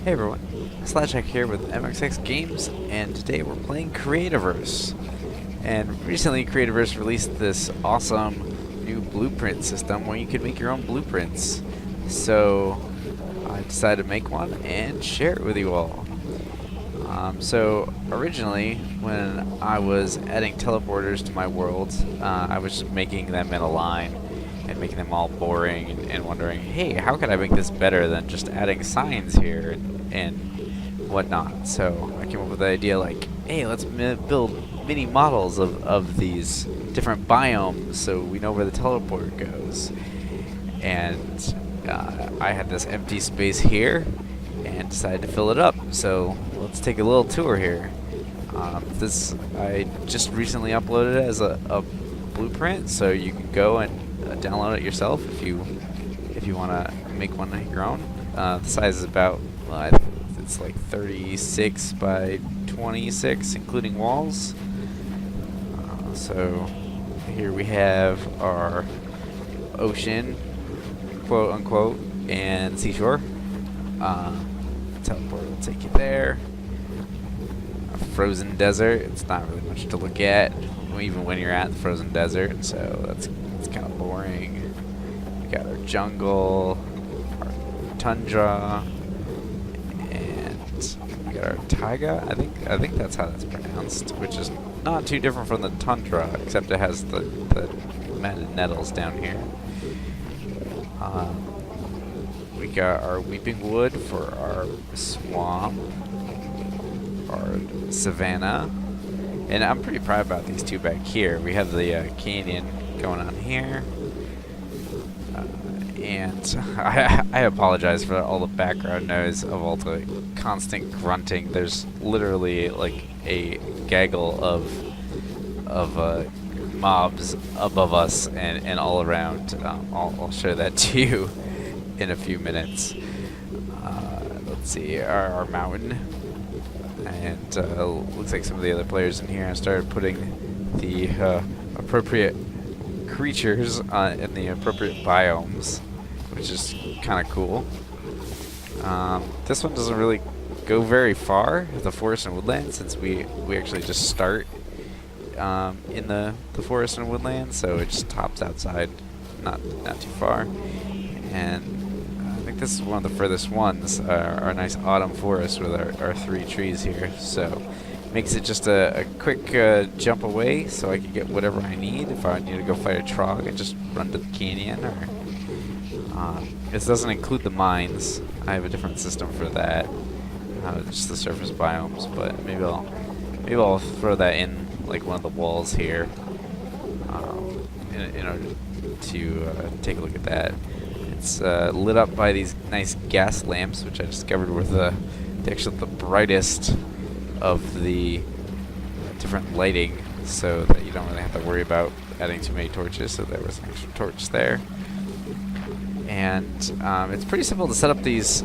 Hey everyone, Slashhack here with MXX Games, and today we're playing Creativerse. And recently Creativerse released this awesome new blueprint system where you can make your own blueprints. So I decided to make one and share it with you all. So originally, when I was adding teleporters to my worlds, I was just making them in a line and making them all boring and wondering, hey, how could I make this better than just adding signs here and whatnot. So I came up with the idea like, hey, let's build mini models of these different biomes so we know where the teleport goes. And I had this empty space here and decided to fill it up. So let's take a little tour here. This I just recently uploaded it as a blueprint, so you can go and download it yourself if you want to make one of your own. The size is about, I think it's like 36 by 26, including walls. So here we have our ocean, quote unquote, and seashore. Teleport will take you there. A frozen desert. It's not really much to look at, even when you're at the frozen desert. So that's kind of boring. We got our jungle, our tundra, and we got our taiga. I think that's how that's pronounced, which is not too different from the tundra, except it has the matted nettles down here. We got our weeping wood for our swamp, our savanna, and I'm pretty proud about these two back here. We have the canyon going on here, and I apologize for all the background noise of all the constant grunting. There's literally like a gaggle of mobs above us and all around. I'll show that to you in a few minutes. Let's see, our mountain, and looks like some of the other players in here. I started putting the appropriate creatures in the appropriate biomes, which is kind of cool. This one doesn't really go very far, the forest and woodland, since we actually just start in the forest and woodland, so it just tops outside, not too far. And I think this is one of the furthest ones, our nice autumn forest with our 3 trees here. So makes it just a quick jump away, so I can get whatever I need. If I need to go fight a trog, and just run to the canyon. Or this doesn't include the mines. I have a different system for that. Just the surface biomes, but maybe I'll throw that in like one of the walls here, in order to take a look at that. It's lit up by these nice gas lamps, which I discovered were actually the brightest of the different lighting, so that you don't really have to worry about adding too many torches. So there was an extra torch there. And it's pretty simple to set up these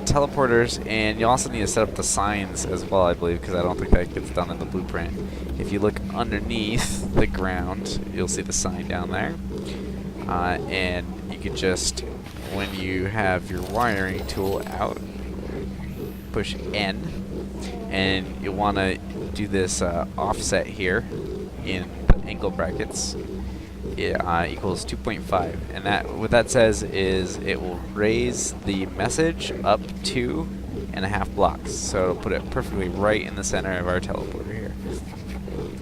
teleporters, and you also need to set up the signs as well, I believe, because I don't think that gets done in the blueprint. If you look underneath the ground, you'll see the sign down there. And you can just, when you have your wiring tool out, push N, and you'll want to do this offset here in the angle brackets. It equals 2.5, and what that says is it will raise the message up 2.5 blocks, so it'll put it perfectly right in the center of our teleporter here.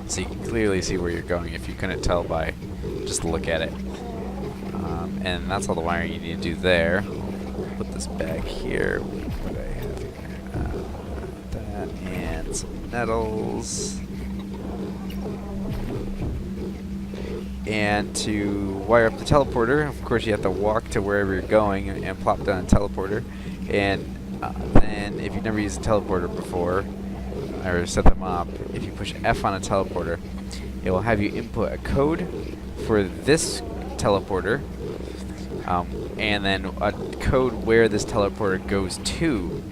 So you can clearly see where you're going if you couldn't tell by just the look at it. And that's all the wiring you need to do there. I'll put this back here. What do I have here? That and some nettles. And to wire up the teleporter, of course you have to walk to wherever you're going and plop down a teleporter. And then if you've never used a teleporter before, or set them up, if you push F on a teleporter, it will have you input a code for this teleporter, and then a code where this teleporter goes to.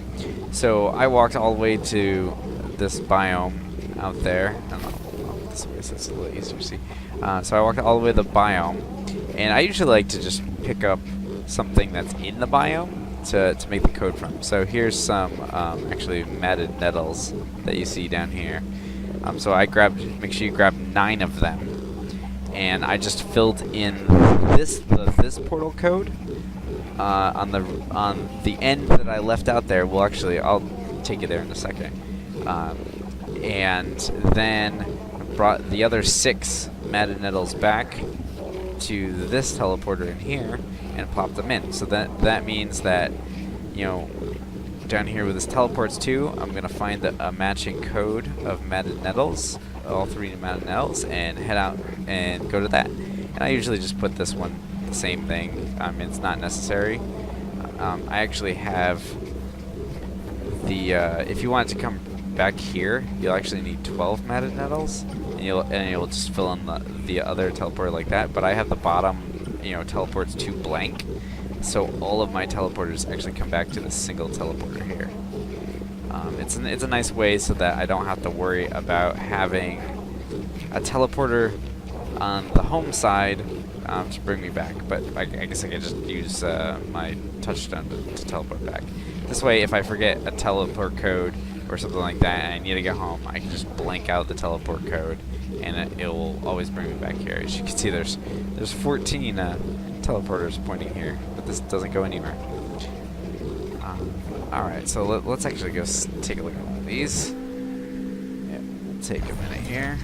So I walked all the way to this biome out there. I don't know, this way so it's a little easier to see. So I walked all the way to the biome, and I usually like to just pick up something that's in the biome to make the code from. So here's some actually matted nettles that you see down here. So I grabbed, make sure you grab 9 of them, and I just filled in this portal code on the end that I left out there. Well, actually, I'll take you there in a second. And then brought the other 6 matted nettles back to this teleporter in here and plopped them in. So that means that, you know, down here where this teleports to, I'm going to find a matching code of matted nettles, all 3 matted nettles, and head out and go to that. And I usually just put this one the same thing. It's not necessary. I actually have the, if you want it to come back here, you'll actually need 12 matted nettles, and you'll just fill in the other teleporter like that. But I have the bottom, you know, teleports to blank, so all of my teleporters actually come back to this single teleporter here. It's a nice way so that I don't have to worry about having a teleporter on the home side to bring me back. But I guess I could just use my touchstone to teleport back. This way, if I forget a teleport code or something like that and I need to get home, I can just blank out the teleport code, and it will always bring me back here. As you can see, there's 14 teleporters pointing here, but this doesn't go anywhere. Alright, so let's actually go take a look at one of these. Yeah, we'll take a minute here.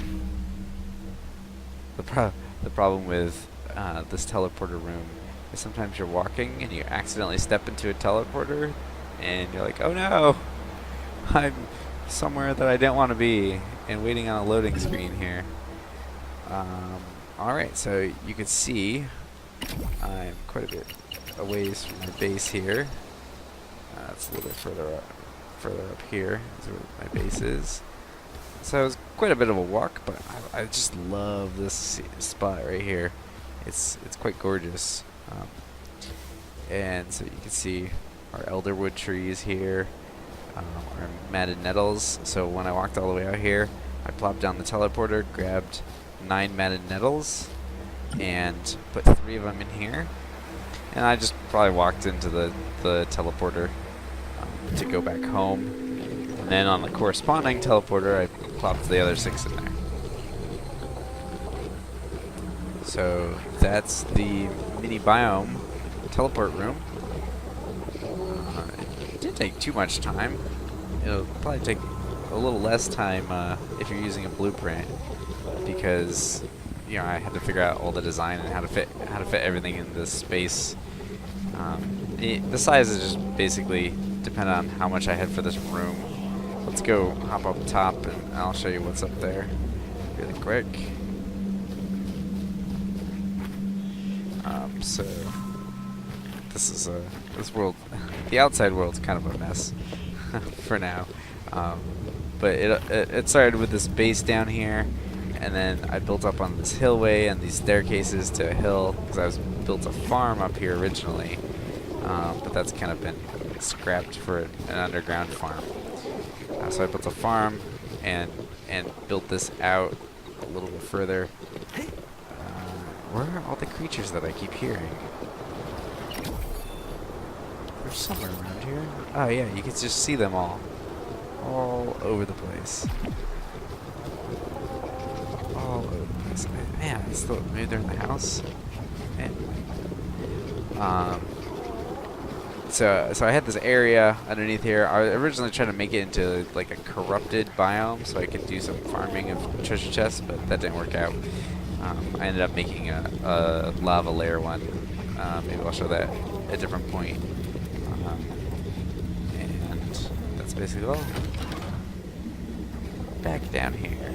The problem with this teleporter room is sometimes you're walking and you accidentally step into a teleporter and you're like, oh no, I'm somewhere that I didn't want to be, and waiting on a loading screen here. Alright, so you can see I'm quite a bit a ways from my base here. It's a little bit further up here is where my base is. So it's quite a bit of a walk, but I just love this spot right here. It's quite gorgeous. And so you can see our elderwood trees here, our matted nettles. So when I walked all the way out here, I plopped down the teleporter, grabbed 9 matted nettles, and put 3 of them in here. And I just probably walked into the teleporter to go back home. And then on the corresponding teleporter, I plopped the other 6 in there. So that's the mini biome teleport room. It didn't take too much time. It'll probably take a little less time if you're using a blueprint, because you know I had to figure out all the design and how to fit everything in this space. The size is just basically dependent on how much I had for this room. Let's go hop up top and I'll show you what's up there really quick. So this is this world. The outside world's kind of a mess for now, but it started with this base down here, and then I built up on this hillway and these staircases to a hill because I was built a farm up here originally, but that's kind of been scrapped for an underground farm. So I built a farm and built this out a little bit further. Where are all the creatures that I keep hearing? They're somewhere around here. Oh yeah, you can just see them all over the place. All over the place. Man, maybe they're in the house. Man. So I had this area underneath here. I was originally trying to make it into like a corrupted biome so I could do some farming of treasure chests, but that didn't work out. I ended up making a lava layer one. Maybe I'll show that at a different point. And that's basically all. Back down here.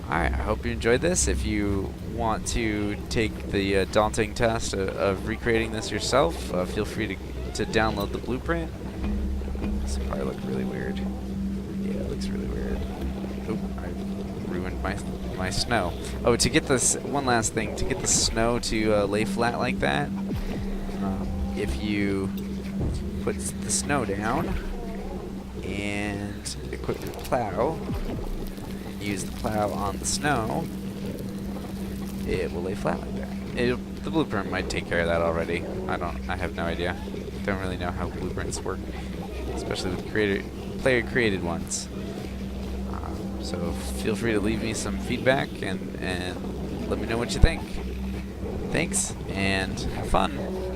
Alright, I hope you enjoyed this. If you want to take the daunting task of recreating this yourself, feel free to download the blueprint. This will probably look really weird. Yeah, it looks really weird. Oop, I ruined my snow. Oh, to get this, one last thing, to get the snow to lay flat like that, if you put the snow down and equip your plow, and use the plow on the snow, it will lay flat like that. The blueprint might take care of that already. I have no idea. don't really know how blueprints work, especially with player-created ones. So feel free to leave me some feedback and let me know what you think. Thanks, and have fun.